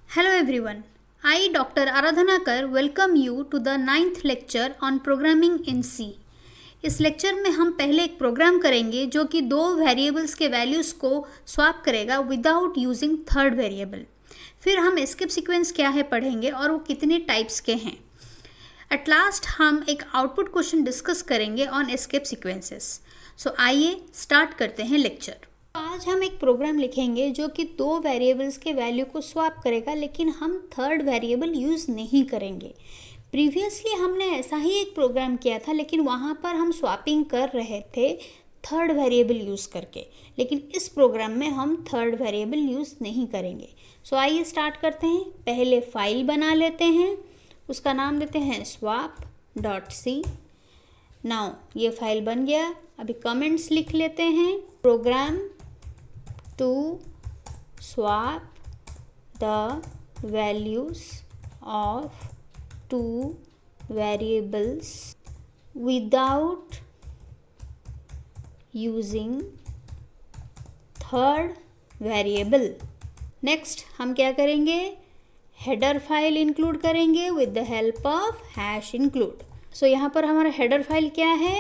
Hello everyone. I, Dr. Aradhanakar, welcome you to the 9th lecture on programming in C. इस lecture में हम पहले एक programme करेंगे जो कि दो वेरिएबल्स के वैल्यूज़ को स्वैप करेगा विदाउट यूजिंग थर्ड वेरिएबल। फिर हम एस्केप सीक्वेंस क्या है पढ़ेंगे और वो कितने टाइप्स के हैं। एट लास्ट हम एक आउटपुट क्वेश्चन डिस्कस करेंगे ऑन एस्केप सीक्वेंसेस। सो आइए स्टार्ट करते हैं लेक्चर। आज हम एक प्रोग्राम लिखेंगे जो कि दो वेरिएबल्स के वैल्यू को स्वैप करेगा, लेकिन हम थर्ड वेरिएबल यूज़ नहीं करेंगे। प्रीवियसली हमने ऐसा ही एक प्रोग्राम किया था, लेकिन वहाँ पर हम स्वैपिंग कर रहे थे थर्ड वेरिएबल यूज़ करके, लेकिन इस प्रोग्राम में हम थर्ड वेरिएबल यूज़ नहीं करेंगे। सो आइए स्टार्ट करते हैं। पहले फाइल बना लेते हैं, उसका नाम देते हैं swap.c। नाउ ये फाइल बन गया। अभी कमेंट्स लिख लेते हैं। Program to swap the values of two variables without using third variable। Next हम क्या करेंगे, हेडर फाइल इंक्लूड करेंगे with the help of hash include. So यहाँ पर हमारा हेडर फाइल क्या है,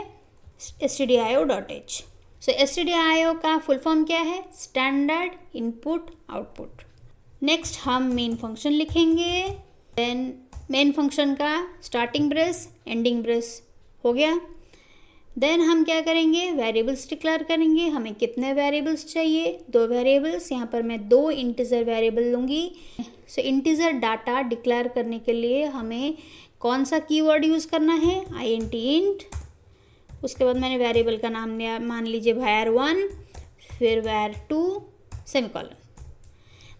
stdio.h। सो stdio का फुल फॉर्म क्या है, स्टैंडर्ड इनपुट आउटपुट। नेक्स्ट हम मेन फंक्शन लिखेंगे। देन मेन फंक्शन का स्टार्टिंग ब्रेस एंडिंग ब्रेस हो गया। देन हम क्या करेंगे, वेरिएबल्स डिक्लेयर करेंगे। हमें कितने वेरिएबल्स चाहिए, दो वेरिएबल्स। यहाँ पर मैं दो इंटीजर वेरिएबल लूँगी। सो इंटीजर डाटा डिक्लेयर करने के लिए हमें कौन सा कीवर्ड यूज़ करना है, int। उसके बाद मैंने वेरिएबल का नाम लिया, मान लीजिए var1, फिर var2 सेमीकोलन।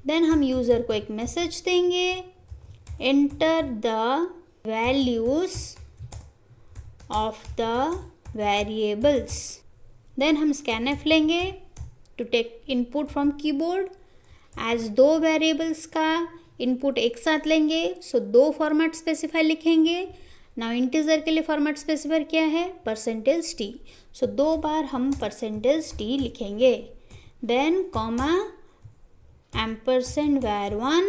देन हम यूज़र को एक मैसेज देंगे, enter the values of the variables. Then हम scanf लेंगे to take input from keyboard. As दो वेरिएबल्स का इनपुट एक साथ लेंगे, सो दो फॉर्मेट स्पेसिफाई लिखेंगे। नाउ इंटीजर के लिए फॉर्मेट स्पेसिफायर क्या है, %t। सो दो बार हम %t लिखेंगे। Then comma $var1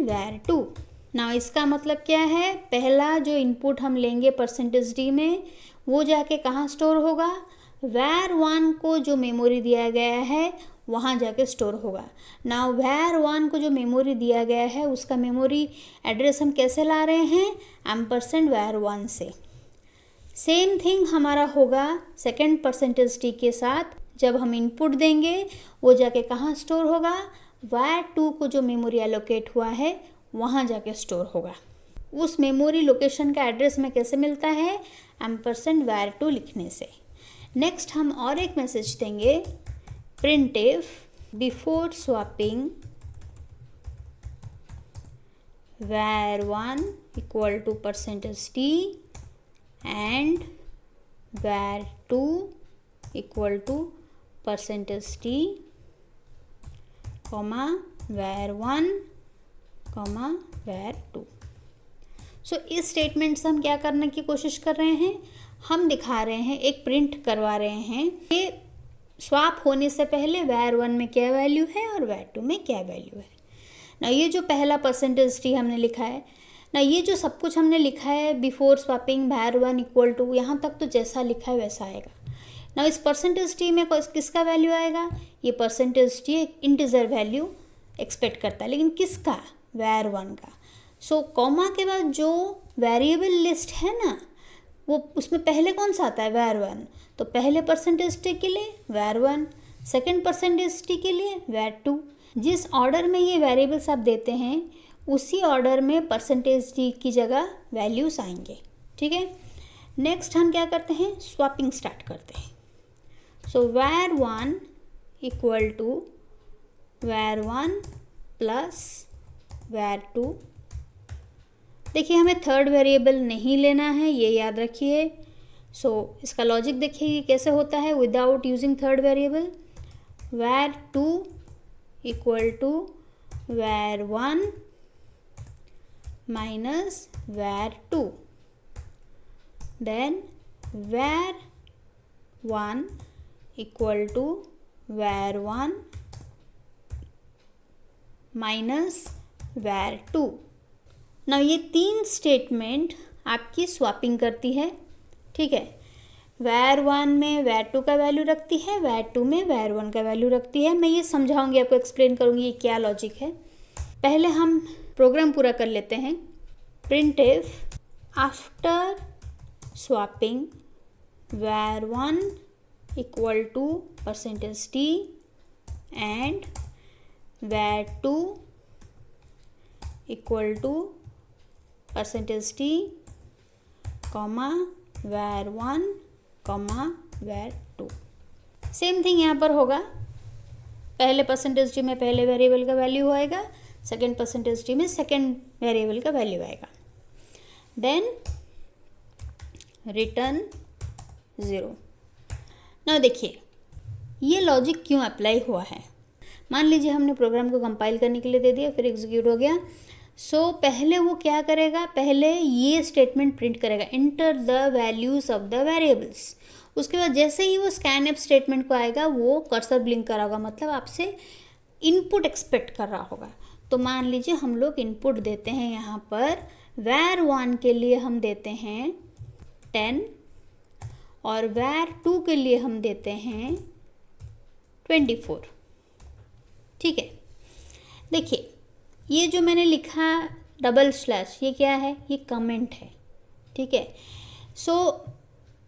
$var2। Now इसका मतलब क्या है, पहला जो इनपुट हम लेंगे %t में वो जाके कहाँ स्टोर होगा, var1 को जो मेमोरी दिया गया है वहाँ जाके स्टोर होगा। नाउ var1 को जो मेमोरी दिया गया है उसका मेमोरी एड्रेस हम कैसे ला रहे हैं, $var1 से। सेम थिंग हमारा होगा सेकेंड %t के साथ। जब हम इनपुट देंगे वो जाके कहाँ स्टोर होगा, var2 को जो मेमोरी एलोकेट हुआ है वहाँ जाके स्टोर होगा। उस मेमोरी लोकेशन का एड्रेस में कैसे मिलता है, $var2 लिखने से। नेक्स्ट हम और एक मैसेज देंगे, printf before swapping var1 equal to %t and var2 equal to %t comma var1 comma var2। सो इस स्टेटमेंट से हम क्या करने की कोशिश कर रहे हैं, हम दिखा रहे हैं, एक प्रिंट करवा रहे हैं कि स्वैप होने से पहले var1 में क्या वैल्यू है और var2 में क्या वैल्यू है। ना ये जो पहला %t हमने लिखा है, ना ये जो सब कुछ हमने लिखा है before swapping var1 equal to, यहाँ तक तो जैसा लिखा है वैसा आएगा। ना इस %t में किसका वैल्यू आएगा, ये %t एक इंटीजर वैल्यू एक्सपेक्ट करता है, लेकिन किसका, var1 का। सो कॉमा के बाद जो वेरिएबल लिस्ट है ना, वो उसमें पहले कौन सा आता है, var1। तो पहले %t के लिए var1, सेकेंड %t के लिए var2। जिस ऑर्डर में ये वेरिएबल्स आप देते हैं उसी ऑर्डर में %t की जगह वैल्यूज आएंगे, ठीक है। नेक्स्ट हम क्या करते हैं, स्वैपिंग स्टार्ट करते हैं। So var1 equal to var1 plus var2। देखिए हमें थर्ड वेरिएबल नहीं लेना है, ये याद रखिए। सो इसका लॉजिक देखिए कैसे होता है, without using third variable. var2 equal to var1 minus var2। Then var1 equal to var1 minus var2। ना ये 3 स्टेटमेंट आपकी स्वैपिंग करती है, ठीक है। var1 में var2 का वैल्यू रखती है, var2 में var1 का वैल्यू रखती है। मैं ये समझाऊंगी, आपको एक्सप्लेन करूंगी ये क्या लॉजिक है। पहले हम प्रोग्राम पूरा कर लेते हैं। printf after swapping var1 equal to %t and var2 equal to %t comma var1 comma var2। Same thing यहाँ पर होगा। पहले %t में पहले वेरिएबल का वैल्यू आएगा, सेकेंड %t में सेकेंड वेरिएबल का वैल्यू आएगा। Then return 0। ना देखिए ये लॉजिक क्यों अप्लाई हुआ है। मान लीजिए हमने प्रोग्राम को कंपाइल करने के लिए दे दिया, फिर एग्जीक्यूट हो गया। सो पहले वो क्या करेगा, पहले ये स्टेटमेंट प्रिंट करेगा, enter the values of the variables. उसके बाद जैसे ही वो स्कैनएफ स्टेटमेंट को आएगा वो कर्सर ब्लिंक करा होगा, मतलब आपसे इनपुट एक्सपेक्ट कर रहा होगा। तो मान लीजिए हम लोग इनपुट देते हैं यहाँ पर var1 के लिए हम देते हैं 10 और var2 के लिए हम देते हैं 24, ठीक है। देखिए ये जो मैंने लिखा // ये क्या है, ये कमेंट है, ठीक है। सो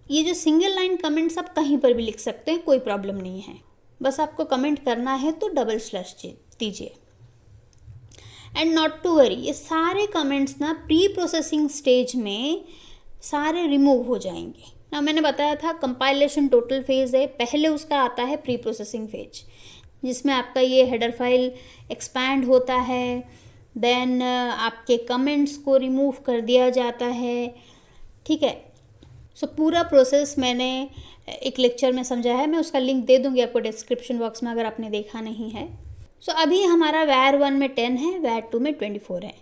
ये जो सिंगल लाइन कमेंट्स आप कहीं पर भी लिख सकते हैं, कोई प्रॉब्लम नहीं है। बस आपको कमेंट करना है तो // दीजिए। एंड नॉट टू वरी, ये सारे कमेंट्स ना प्री प्रोसेसिंग स्टेज में सारे रिमूव हो जाएंगे ना। मैंने बताया था कंपाइलेशन टोटल फेज है, पहले उसका आता है प्री प्रोसेसिंग फेज, जिसमें आपका ये हेडर फाइल एक्सपैंड होता है। देन आपके कमेंट्स को रिमूव कर दिया जाता है, ठीक है। सो पूरा प्रोसेस मैंने एक लेक्चर में समझाया है, मैं उसका लिंक दे दूंगी आपको डिस्क्रिप्शन बॉक्स में अगर आपने देखा नहीं है। सो अभी हमारा var1 में 10 है, var2 में 24 है।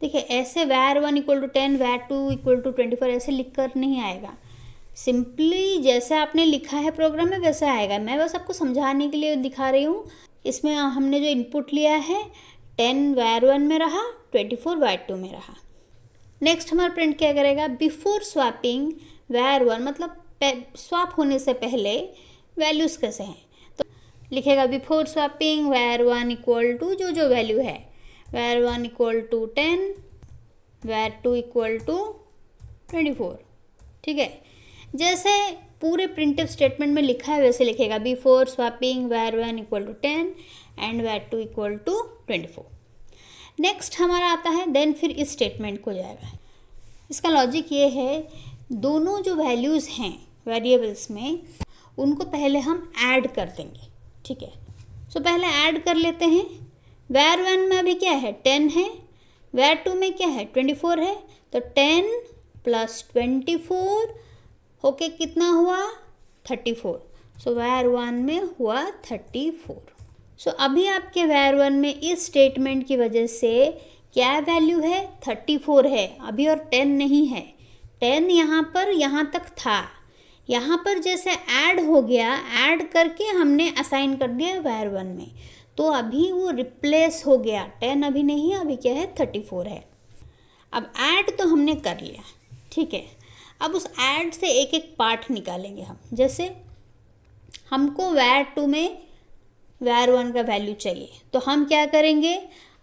देखिए ऐसे var1 equal to 10, var2 equal to 24 ऐसे लिख कर नहीं आएगा। सिंपली जैसे आपने लिखा है प्रोग्राम में वैसे आएगा। मैं बस आपको समझाने के लिए दिखा रही हूँ। इसमें हमने जो इनपुट लिया है 10 var1 में रहा, 24 var2 में रहा। नेक्स्ट हमारा प्रिंट क्या करेगा, बिफोर स्वैपिंग var1, मतलब स्वैप होने से पहले वैल्यूज़ कैसे हैं, तो लिखेगा before swapping var1 equal to जो वैल्यू है, var1 equal to 10, var2 equal to 24, ठीक है। जैसे पूरे प्रिंटफ स्टेटमेंट में लिखा है वैसे लिखेगा, before swapping var1 equal to 10 and var2 equal to 24। Next हमारा आता है देन, फिर इस स्टेटमेंट को जाएगा। इसका लॉजिक ये है, दोनों जो वैल्यूज़ हैं वेरिएबल्स में उनको पहले हम ऐड कर देंगे, ठीक है। सो पहले ऐड कर लेते हैं। var1 में अभी क्या है 10 है, var2 में क्या है 24 है, तो 10 प्लस 24 होके कितना हुआ 34। सो var1 में हुआ 34। सो अभी आपके var1 में इस स्टेटमेंट की वजह से क्या वैल्यू है 34 है अभी, और 10 नहीं है। 10 यहाँ तक था, यहाँ पर जैसे ऐड हो गया, ऐड करके हमने असाइन कर दिया var1 में, तो अभी वो रिप्लेस हो गया। 10 अभी नहीं है, अभी क्या है 34 है। अब ऐड तो हमने कर लिया, ठीक है। अब उस ऐड से एक एक पार्ट निकालेंगे हम। जैसे हमको var2 में var1 का वैल्यू चाहिए, तो हम क्या करेंगे,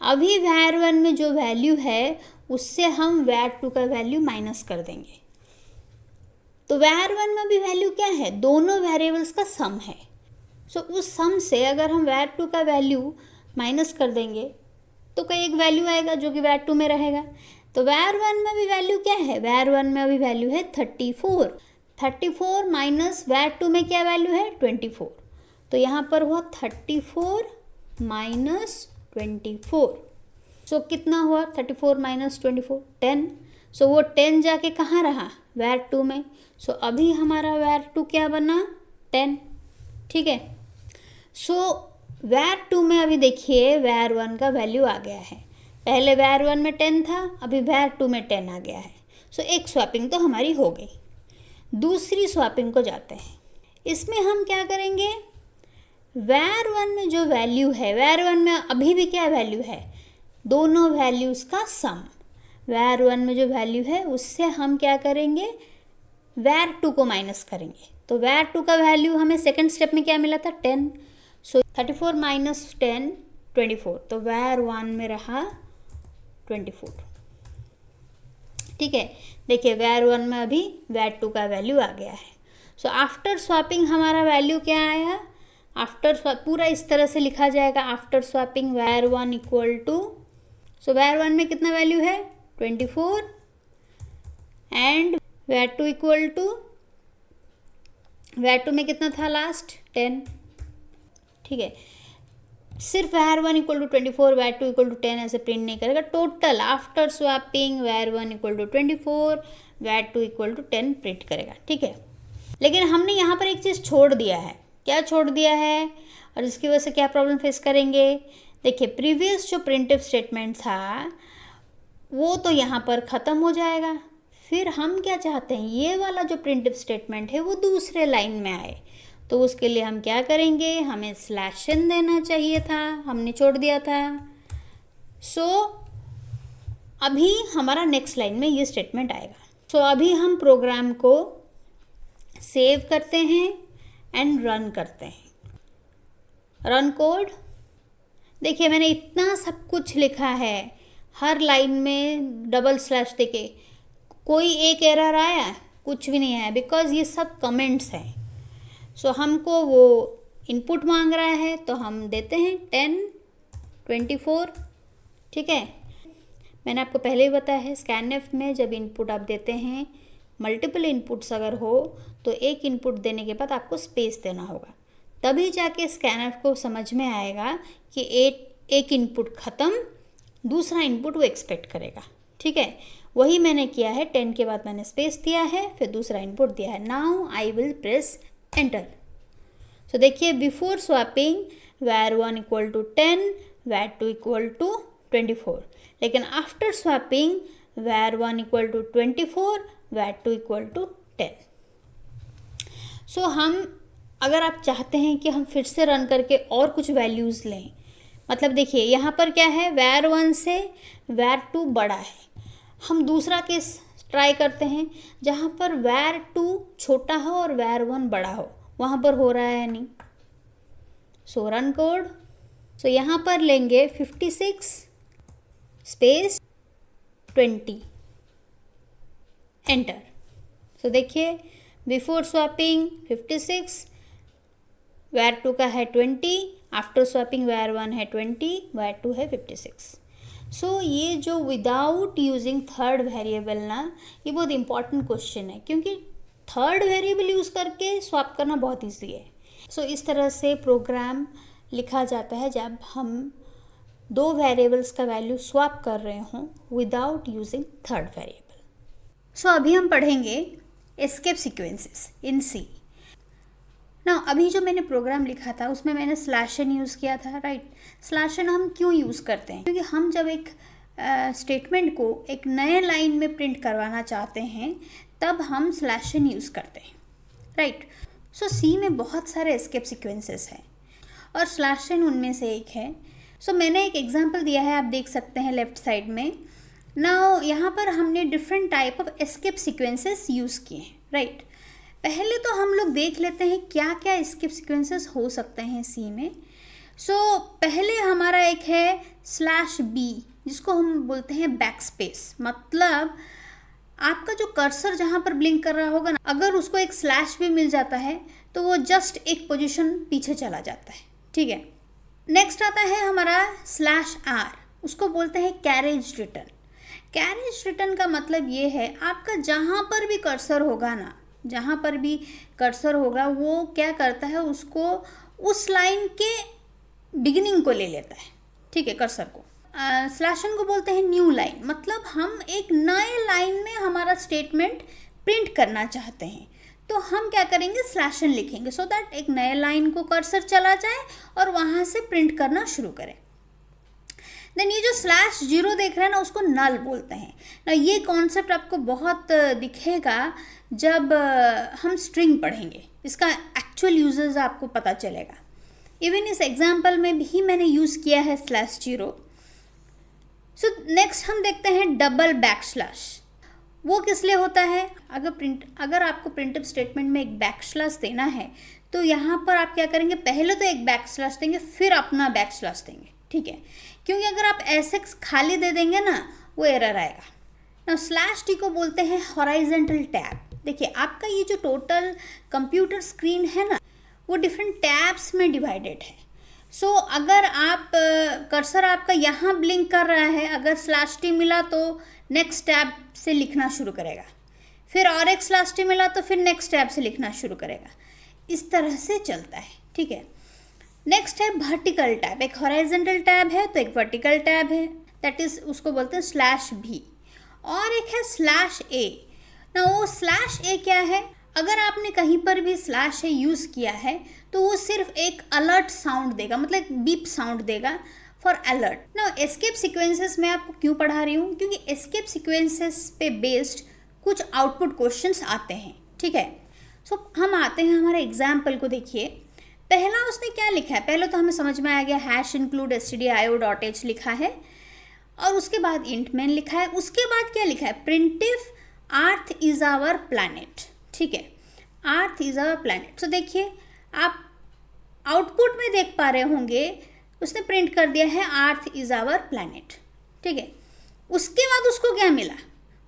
अभी var1 में जो वैल्यू है उससे हम var2 का वैल्यू माइनस कर देंगे। तो var1 में भी वैल्यू क्या है, दोनों वेरिएबल्स का सम है। सो उस सम से अगर हम var2 का वैल्यू माइनस कर देंगे तो कोई एक वैल्यू आएगा जो कि var2 में रहेगा। तो var1 में भी वैल्यू क्या है, var1 में अभी वैल्यू है 34। 34 माइनस var2 में क्या वैल्यू है 24। तो यहाँ पर हुआ 34 माइनस 24। सो कितना हुआ 34 माइनस 24 10। सो वो 10 जाके कहाँ रहा var2 में। सो अभी हमारा var2 क्या बना 10, ठीक है। सो var2 में अभी देखिए var1 का वैल्यू आ गया है। पहले var1 में 10 था, अभी var2 में 10 आ गया है। सो एक स्वैपिंग तो हमारी हो गई। दूसरी स्वैपिंग को जाते हैं। इसमें हम क्या करेंगे, var1 में जो वैल्यू है, var1 में अभी भी क्या वैल्यू है, दोनों वैल्यूज़ का सम। var1 में जो वैल्यू है उससे हम क्या करेंगे, var2 को माइनस करेंगे। तो var2 का वैल्यू हमें सेकंड स्टेप में क्या मिला था, 10। सो 34 माइनस 10 24, तो var1 में रहा 24। ठीक है, देखिए var1 में अभी var2 का वैल्यू आ गया है। सो आफ्टर स्वैपिंग हमारा वैल्यू क्या आया, आफ्टर स्वैप पूरा इस तरह से लिखा जाएगा, after swapping var1 equal to, so var1 में कितना वैल्यू है 24 and var2 equal to, var2 में कितना था लास्ट 10। ठीक है, सिर्फ var1 equal to 24, var2 equal to 10 ऐसे प्रिंट नहीं करेगा, total after swapping var1 equal to 24, var2 equal to 10 print करेगा। ठीक है, लेकिन हमने यहाँ पर एक चीज़ छोड़ दिया है, क्या छोड़ दिया है और इसकी वजह से क्या प्रॉब्लम फेस करेंगे। देखिए प्रीवियस जो प्रिंटिव स्टेटमेंट था वो तो यहाँ पर ख़त्म हो जाएगा, फिर हम क्या चाहते हैं, ये वाला जो प्रिंटिव स्टेटमेंट है वो दूसरे लाइन में आए, तो उसके लिए हम क्या करेंगे, हमें स्लैशन देना चाहिए था, हमने छोड़ दिया था। सो अभी हमारा नेक्स्ट लाइन में ये स्टेटमेंट आएगा। सो अभी हम प्रोग्राम को सेव करते हैं एंड रन करते हैं। रन कोड, देखिए मैंने इतना सब कुछ लिखा है, हर लाइन में डबल स्लैश देके कोई एक एरर आया, कुछ भी नहीं आया, बिकॉज ये सब कमेंट्स हैं। सो हमको वो इनपुट मांग रहा है तो हम देते हैं 10 24। ठीक है, मैंने आपको पहले ही बताया है स्कैनएफ में जब इनपुट आप देते हैं, मल्टीपल इनपुट्स अगर हो तो एक इनपुट देने के बाद आपको स्पेस देना होगा, तभी जाके स्कैनएफ को समझ में आएगा कि एक इनपुट ख़त्म, दूसरा इनपुट वो एक्सपेक्ट करेगा। ठीक है, वही मैंने किया है, 10 के बाद मैंने स्पेस दिया है, फिर दूसरा इनपुट दिया है। Now I will press enter. So देखिए before swapping var1 equal to 10, var2 equal to 24, लेकिन after swapping var1 equal to 24, var2 equal to 10। सो हम अगर आप चाहते हैं कि हम फिर से रन करके और कुछ वैल्यूज़ लें, मतलब देखिए यहाँ पर क्या है, var1 से var2 बड़ा है, हम दूसरा केस ट्राई करते हैं जहाँ पर var2 छोटा हो और var1 बड़ा हो, वहाँ पर हो रहा है नहीं। सो रन कोड, सो यहाँ पर लेंगे 56 स्पेस 20 एंटर। सो देखिए बिफोर स्वैपिंग 56, var2 का है 20, आफ्टर स्वैपिंग var1 है 20, var2 है 56। सो ये जो विदाउट यूजिंग थर्ड वेरिएबल ना, ये बहुत इंपॉर्टेंट क्वेश्चन है, क्योंकि थर्ड वेरिएबल यूज़ करके स्वैप करना बहुत ईजी है। सो इस तरह से प्रोग्राम लिखा जाता है जब हम दो वेरिएबल्स का वैल्यू स्वैप कर रहे हों विदाउट यूजिंग थर्ड वेरिएबल। सो अभी हम पढ़ेंगे एस्केप सीक्वेंसेस इन सी। ना अभी जो मैंने प्रोग्राम लिखा था उसमें मैंने स्लैशन यूज़ किया था, राइट। स्लैशन हम क्यों यूज़ करते हैं, क्योंकि हम जब एक स्टेटमेंट को एक नए लाइन में प्रिंट करवाना चाहते हैं तब हम स्लैशन यूज़ करते हैं, राइट। सो सी में बहुत सारे एस्केप सीक्वेंसेस हैं और स्लैशन उनमें से एक है। सो मैंने एक एग्जांपल दिया है, आप देख सकते हैं लेफ्ट साइड में। नाउ यहाँ पर हमने different type of escape sequences use किए हैं, राइट। पहले तो हम लोग देख लेते हैं क्या क्या एस्केप सीक्वेंसेस हो सकते हैं सी में। सो पहले हमारा एक है /b, जिसको हम बोलते हैं बैकस्पेस। मतलब आपका जो कर्सर जहाँ पर ब्लिंक कर रहा होगा ना, अगर उसको एक स्लैश भी मिल जाता है तो वो जस्ट एक पोजीशन पीछे चला जाता है, ठीक है। नेक्स्ट आता है हमारा /r, उसको बोलते हैं कैरेज रिटर्न। कैरेज रिटर्न का मतलब ये है आपका जहाँ पर भी कर्सर होगा ना, जहाँ पर भी कर्सर होगा वो क्या करता है, उसको उस लाइन के बिगिनिंग को ले लेता है, ठीक है, कर्सर को। स्लैशन को बोलते हैं न्यू लाइन, मतलब हम एक नए लाइन में हमारा स्टेटमेंट प्रिंट करना चाहते हैं तो हम क्या करेंगे, स्लैशन लिखेंगे सो दैट एक नए लाइन को कर्सर चला जाए और वहाँ से प्रिंट करना शुरू करें। देन ये जो /0 देख रहे हैं ना, उसको नल बोलते हैं ना। ये कॉन्सेप्ट आपको बहुत दिखेगा जब हम स्ट्रिंग पढ़ेंगे, इसका एक्चुअल यूजेस आपको पता चलेगा। इवन इस एग्जाम्पल में भी मैंने यूज़ किया है /0। सो नेक्स्ट हम देखते हैं डबल बैकस्लैश। वो किस लिए होता है? अगर आपको प्रिंटफ स्टेटमेंट में एक बैकस्लैश देना है तो यहाँ पर आप क्या करेंगे, पहले तो एक बैकस्लैश देंगे फिर अपना बैकस्लैश देंगे, ठीक है, क्योंकि अगर आप ऐसे खाली दे देंगे ना वो एरर आएगा। ना /t को बोलते हैं हॉराइजेंटल टैब। देखिए आपका ये जो टोटल कंप्यूटर स्क्रीन है ना वो डिफरेंट टैब्स में डिवाइडेड है। सो अगर आप कर्सर आपका यहाँ ब्लिंक कर रहा है, अगर /t मिला तो नेक्स्ट टैब से लिखना शुरू करेगा, फिर और एक /t मिला तो फिर नेक्स्ट टैब से लिखना शुरू करेगा। इस तरह से चलता है, ठीक है। नेक्स्ट है वर्टिकल टैब। एक हॉराइजेंटल टैब है तो एक वर्टिकल टैब है, दैट इज उसको बोलते हैं /v। और एक है /a। ना वो /a क्या है? अगर आपने कहीं पर भी /a यूज़ किया है तो वो सिर्फ एक अलर्ट साउंड देगा, मतलब बीप साउंड देगा फॉर अलर्ट। ना एस्केप सीक्वेंसेस मैं आपको क्यों पढ़ा रही हूँ, क्योंकि एस्केप सीक्वेंसेस पे बेस्ड कुछ आउटपुट क्वेश्चंस आते हैं, ठीक है। सो हम आते हैं हमारे एग्जाम्पल को। देखिए पहला उसने क्या लिखा है, पहले तो हमें समझ में आ गया #include stdio.h लिखा है और उसके बाद int main लिखा है। उसके बाद क्या लिखा है, printf earth is our planet, ठीक है, earth is our planet. So देखिए आप आउटपुट में देख पा रहे होंगे उसने प्रिंट कर दिया है अर्थ इज आवर प्लैनेट, ठीक है। उसके बाद उसको क्या मिला,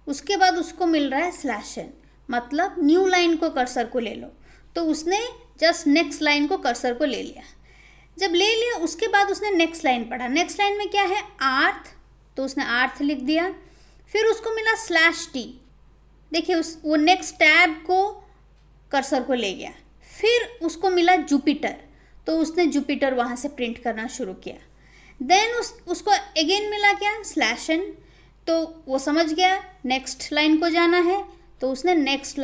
उसके बाद उसको मिल रहा है /n, मतलब न्यू लाइन को कर्सर को ले लो। तो उसने जस्ट नेक्स्ट लाइन को कर्सर को ले लिया। जब ले लिया उसके बाद उसने नेक्स्ट लाइन पढ़ा। नेक्स्ट लाइन में क्या है, अर्थ, तो उसने अर्थ लिख दिया। फिर उसको मिला /t। देखिए वो नेक्स्ट टैब को कर्सर को ले गया। फिर उसको मिला जुपिटर, तो उसने जुपिटर वहाँ से प्रिंट करना शुरू किया। देन उसको अगेन मिला क्या, /n, तो वो समझ गया नेक्स्ट लाइन को जाना है, तो उसने नेक्स्ट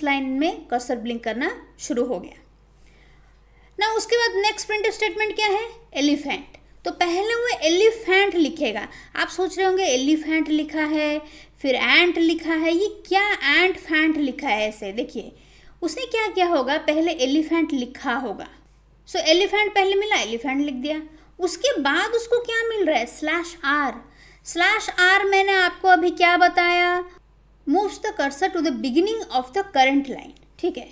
लाइन में कर्सर ब्लिंक करना शुरू हो गया ना। उसके बाद नेक्स्ट प्रिंटफ स्टेटमेंट क्या है, एलिफेंट। तो पहले वो एलिफेंट लिखेगा। आप सोच रहे होंगे एलिफेंट लिखा है फिर एंट लिखा है, ये क्या एंट फैंट लिखा है ऐसे। देखिए उसने क्या किया होगा, पहले एलिफेंट लिखा होगा। सो एलिफेंट पहले मिला, एलिफेंट लिख दिया। उसके बाद उसको क्या मिल रहा है, /r मैंने आपको अभी क्या बताया, moves the cursor to the beginning of the current line, ठीक है।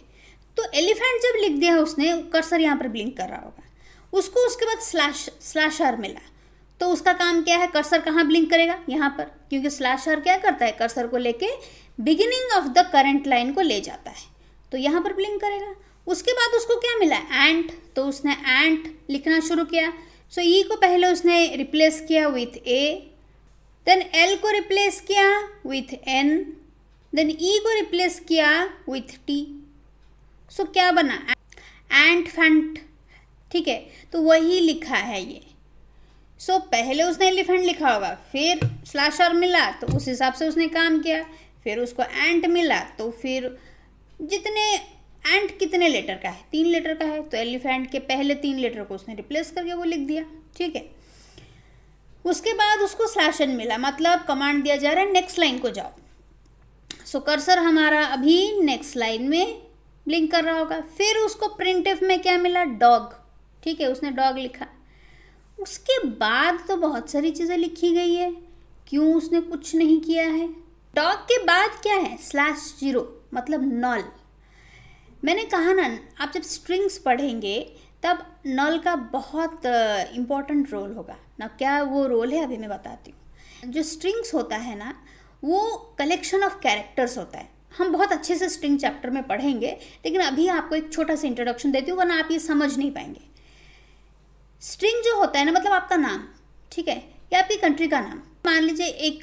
तो एलिफेंट जब लिख दिया उसने, कर्सर यहाँ पर ब्लिंक कर रहा होगा, उसको उसके बाद /r मिला, तो उसका काम क्या है, कर्सर कहाँ ब्लिंक करेगा, यहाँ पर, क्योंकि /r क्या करता है, कर्सर को लेके beginning of the current line को ले जाता है, तो यहाँ पर ब्लिंक करेगा। उसके बाद उसको क्या मिला, एंट, तो उसने एंट लिखना शुरू किया। सो ई को पहले उसने रिप्लेस किया विथ a, देन एल को रिप्लेस किया विथ n, देन ई को रिप्लेस किया विथ t। सो क्या बना, एंट फैंट, ठीक है। तो वही लिखा है ये। सो पहले उसने एलिफेंट लिखा होगा, फिर /r मिला तो उस हिसाब से उसने काम किया, फिर उसको एंट मिला, तो फिर जितने एंट कितने लेटर का है, 3 लेटर का है, तो एलिफेंट के पहले 3 लेटर को उसने रिप्लेस करके वो लिख दिया, ठीक है। उसके बाद उसको /n मिला, मतलब कमांड दिया जा रहा है नेक्स्ट लाइन को जाओ। सो कर्सर हमारा अभी नेक्स्ट लाइन में ब्लिंक कर रहा होगा। फिर उसको प्रिंटफ में क्या मिला, डॉग, ठीक है, उसने डॉग लिखा। उसके बाद तो बहुत सारी चीज़ें लिखी गई है, क्यों उसने कुछ नहीं किया है। डॉग के बाद क्या है, /0, मतलब नल। मैंने कहा ना, आप जब स्ट्रिंग्स पढ़ेंगे तब नल का बहुत इम्पॉर्टेंट रोल होगा ना। क्या वो रोल है अभी मैं बताती हूँ। जो स्ट्रिंग्स होता है ना वो कलेक्शन ऑफ कैरेक्टर्स होता है। हम बहुत अच्छे से स्ट्रिंग चैप्टर में पढ़ेंगे, लेकिन अभी आपको एक छोटा सा इंट्रोडक्शन देती हूँ, वरना आप ये समझ नहीं पाएंगे। स्ट्रिंग जो होता है ना, मतलब आपका नाम, ठीक है, या आपकी कंट्री का नाम। मान लीजिए एक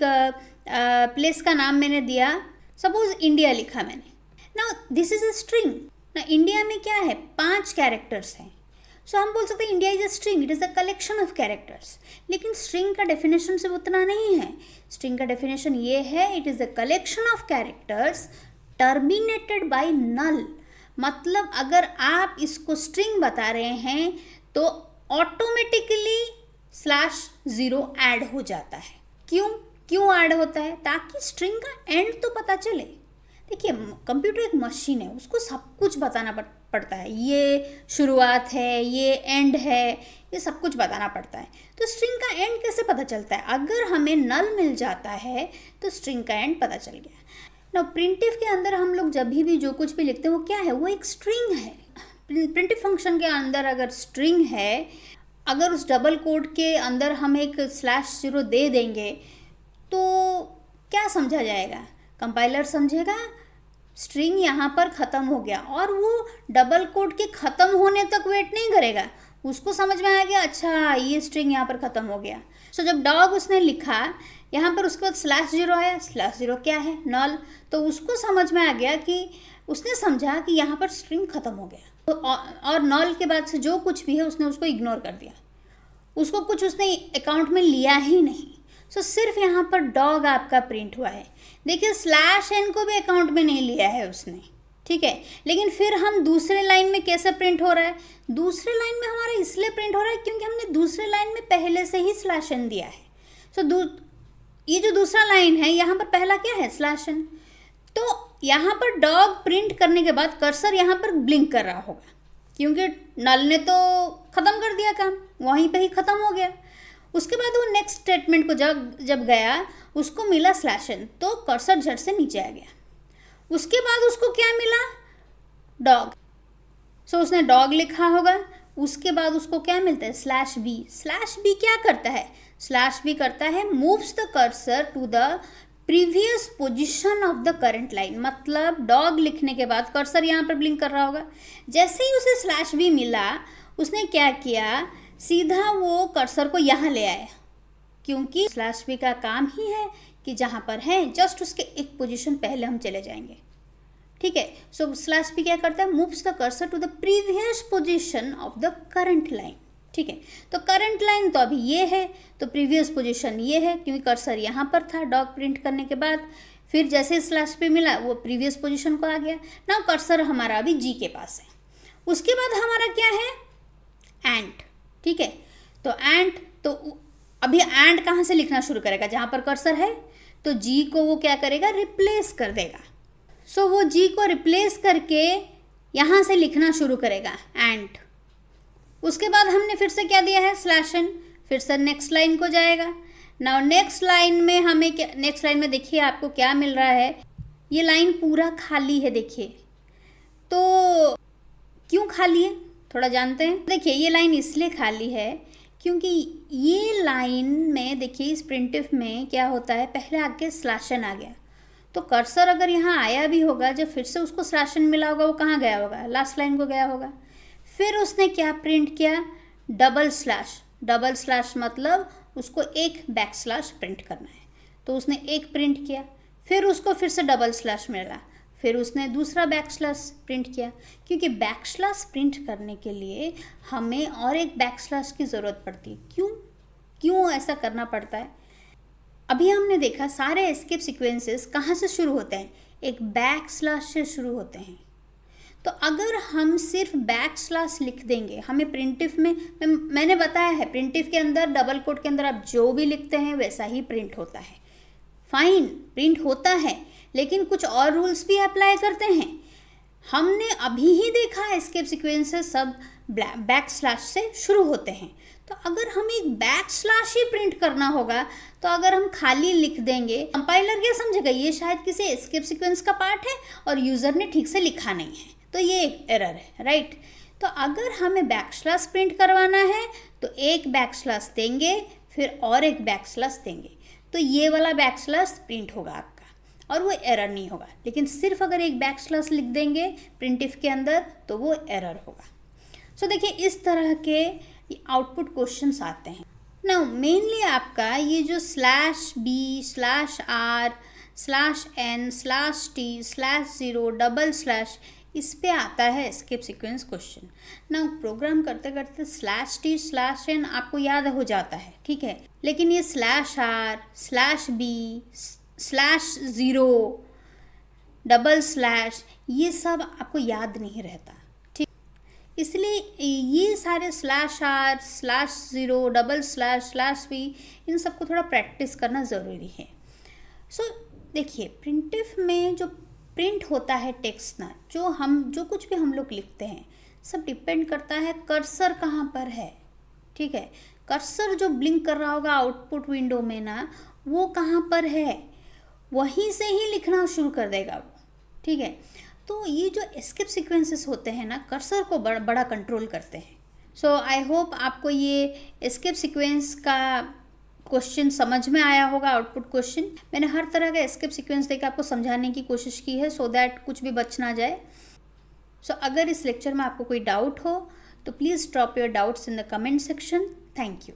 प्लेस का नाम मैंने दिया, सपोज इंडिया लिखा मैंने, ना दिस इज अ स्ट्रिंग ना। इंडिया में क्या है, 5 कैरेक्टर्स हैं। सो हम बोल सकते हैं India is a string, it is a collection of characters. लेकिन स्ट्रिंग का डेफिनेशन सिर्फ उतना नहीं है। स्ट्रिंग का डेफिनेशन ये है, it is a collection of characters terminated by null. मतलब अगर आप इसको स्ट्रिंग बता रहे हैं तो ऑटोमेटिकली /0 ऐड हो जाता है। क्यों ऐड होता है, ताकि स्ट्रिंग का एंड तो पता चले। देखिए कंप्यूटर एक मशीन है, उसको सब कुछ बताना पड़ता है, ये शुरुआत है, ये एंड है, ये सब कुछ बताना पड़ता है। तो स्ट्रिंग का एंड कैसे पता चलता है? अगर हमें नल मिल जाता है तो स्ट्रिंग का एंड पता चल गया। ना प्रिंटिफ के अंदर हम लोग जब भी जो कुछ भी लिखते हैं वो क्या है? वो एक स्ट्रिंग है। प्रिंटिफ फंक्शन के अंदर अगर स्ट्रिंग है, अगर उस डबल कोट के अंदर हम एक /0 दे देंगे तो क्या समझा जाएगा? कंपाइलर समझेगा स्ट्रिंग यहाँ पर ख़त्म हो गया, और वो डबल कोट के ख़त्म होने तक वेट नहीं करेगा, उसको समझ में आ गया अच्छा ये स्ट्रिंग यहाँ पर ख़त्म हो गया। सो जब डॉग उसने लिखा यहाँ पर, उसके बाद /0 आया, /0 क्या है? नल। तो उसको समझ में आ गया कि उसने समझा कि यहाँ पर स्ट्रिंग ख़त्म हो गया, तो और नल के बाद से जो कुछ भी है उसने उसको इग्नोर कर दिया, उसको कुछ उसने अकाउंट में लिया ही नहीं। सो सिर्फ यहाँ पर डॉग आपका प्रिंट हुआ है। देखिए /n को भी अकाउंट में नहीं लिया है उसने, ठीक है। लेकिन फिर हम दूसरे लाइन में कैसे प्रिंट हो रहा है? दूसरे लाइन में हमारा इसलिए प्रिंट हो रहा है क्योंकि हमने दूसरे लाइन में पहले से ही /n दिया है। सो ये जो दूसरा लाइन है यहाँ पर पहला क्या है? /n। तो यहाँ पर डॉग प्रिंट करने के बाद कर्सर यहाँ पर ब्लिंक कर रहा होगा, क्योंकि नल ने तो ख़त्म कर दिया काम, वहीं पे ही ख़त्म हो गया। उसके बाद वो नेक्स्ट स्टेटमेंट को जब गया उसको मिला /n, तो कर्सर झट से नीचे आ गया। उसके बाद उसको क्या मिला? डॉग। सो उसने डॉग लिखा होगा, उसके बाद उसको क्या मिलता है? /b। /b क्या करता है? /b करता है moves the cursor to the previous position of the current line. मतलब डॉग लिखने के बाद कर्सर यहाँ पर ब्लिंक कर रहा होगा, जैसे ही उसे /b मिला उसने क्या किया? सीधा वो कर्सर को यहाँ ले आया, क्योंकि /b का काम ही है कि जहाँ पर है जस्ट उसके एक पोजीशन पहले हम चले जाएंगे, ठीक है। सो /b क्या करता है? Moves the cursor to the previous position of the current line, ठीक है। तो करंट लाइन तो अभी ये है, तो प्रीवियस पोजीशन ये है, क्योंकि कर्सर यहाँ पर था डॉग प्रिंट करने के बाद। फिर जैसे /b मिला वो प्रीवियस पोजीशन को आ गया। ना कर्सर हमारा अभी जी के पास है। उसके बाद हमारा क्या है? एंड, ठीक है। तो एंड, तो अभी एंड कहाँ से लिखना शुरू करेगा? जहाँ पर कर्सर है, तो जी को वो क्या करेगा? रिप्लेस कर देगा। सो वो जी को रिप्लेस करके यहाँ से लिखना शुरू करेगा एंड। उसके बाद हमने फिर से क्या दिया है? /n। फिर से नेक्स्ट लाइन को जाएगा। नाउ नेक्स्ट लाइन में हमें क्या? नेक्स्ट लाइन में देखिए आपको क्या मिल रहा है, ये लाइन पूरा खाली है। देखिए तो क्यों खाली है, थोड़ा जानते हैं। देखिए ये लाइन इसलिए खाली है क्योंकि ये लाइन में देखिए इस प्रिंटिफ में क्या होता है, पहले आगे /n आ गया, तो कर्सर अगर यहाँ आया भी होगा, जब फिर से उसको /n मिला होगा, वो कहाँ गया होगा? लास्ट लाइन को गया होगा। फिर उसने क्या प्रिंट किया? डबल स्लैश मतलब उसको एक / प्रिंट करना है, तो उसने एक प्रिंट किया। फिर उसको फिर से डबल स्लैश मिला, फिर उसने दूसरा / प्रिंट किया, क्योंकि / प्रिंट करने के लिए हमें और एक / की ज़रूरत पड़ती है। क्यों ऐसा करना पड़ता है? अभी हमने देखा सारे एस्केप सीक्वेंसेस कहाँ से शुरू होते हैं? एक / से शुरू होते हैं। तो अगर हम सिर्फ / लिख देंगे, हमें प्रिंटिफ में मैंने बताया है, प्रिंटिफ के अंदर डबल कोट के अंदर आप जो भी लिखते हैं वैसा ही प्रिंट होता है। फाइन, प्रिंट होता है, लेकिन कुछ और रूल्स भी अप्लाई करते हैं। हमने अभी ही देखा एस्केप सीक्वेंसेस सब / से शुरू होते हैं। तो अगर हमें एक / ही प्रिंट करना होगा, तो अगर हम खाली लिख देंगे, कंपाइलर क्या समझेगा? ये शायद किसी एस्केप सीक्वेंस का पार्ट है और यूज़र ने ठीक से लिखा नहीं है, तो ये एक एरर है, राइट। तो अगर हमें / प्रिंट करवाना है तो एक / देंगे, फिर और एक / देंगे, तो ये वाला / प्रिंट होगा आपका और वो एरर नहीं होगा। लेकिन सिर्फ अगर एक / लिख देंगे प्रिंटिफ के अंदर तो वो एरर होगा। सो देखिए इस तरह के आउटपुट क्वेश्चंस आते हैं। नाउ मेनली आपका ये जो /b /r /n /t /0 double slash, इस पे आता है escape sequence question. Now program करते करते /t /n आपको याद हो जाता है, ठीक है, लेकिन ये /r /b /0 डबल स्लैश ये सब आपको याद नहीं रहता, ठीक। इसलिए ये सारे /r /0 डबल स्लैश /b इन सबको थोड़ा प्रैक्टिस करना ज़रूरी है। सो देखिए प्रिंटिफ में जो प्रिंट होता है टेक्स्ट ना, जो कुछ भी हम लोग लिखते हैं सब डिपेंड करता है कर्सर कहाँ पर है। ठीक है, कर्सर जो ब्लिंक कर रहा होगा आउटपुट विंडो में ना, वो कहाँ पर है, वहीं से ही लिखना शुरू कर देगा वो। ठीक है, तो ये जो एस्केप सीक्वेंसेस होते हैं ना, कर्सर को बड़ा कंट्रोल करते हैं। सो आई होप आपको ये एस्केप सीक्वेंस का क्वेश्चन समझ में आया होगा, आउटपुट क्वेश्चन। मैंने हर तरह का एस्केप सीक्वेंस देकर आपको समझाने की कोशिश की है, सो दैट कुछ भी बच ना जाए। सो अगर इस लेक्चर में आपको कोई डाउट हो तो please drop your doubts in the comment section. Thank you.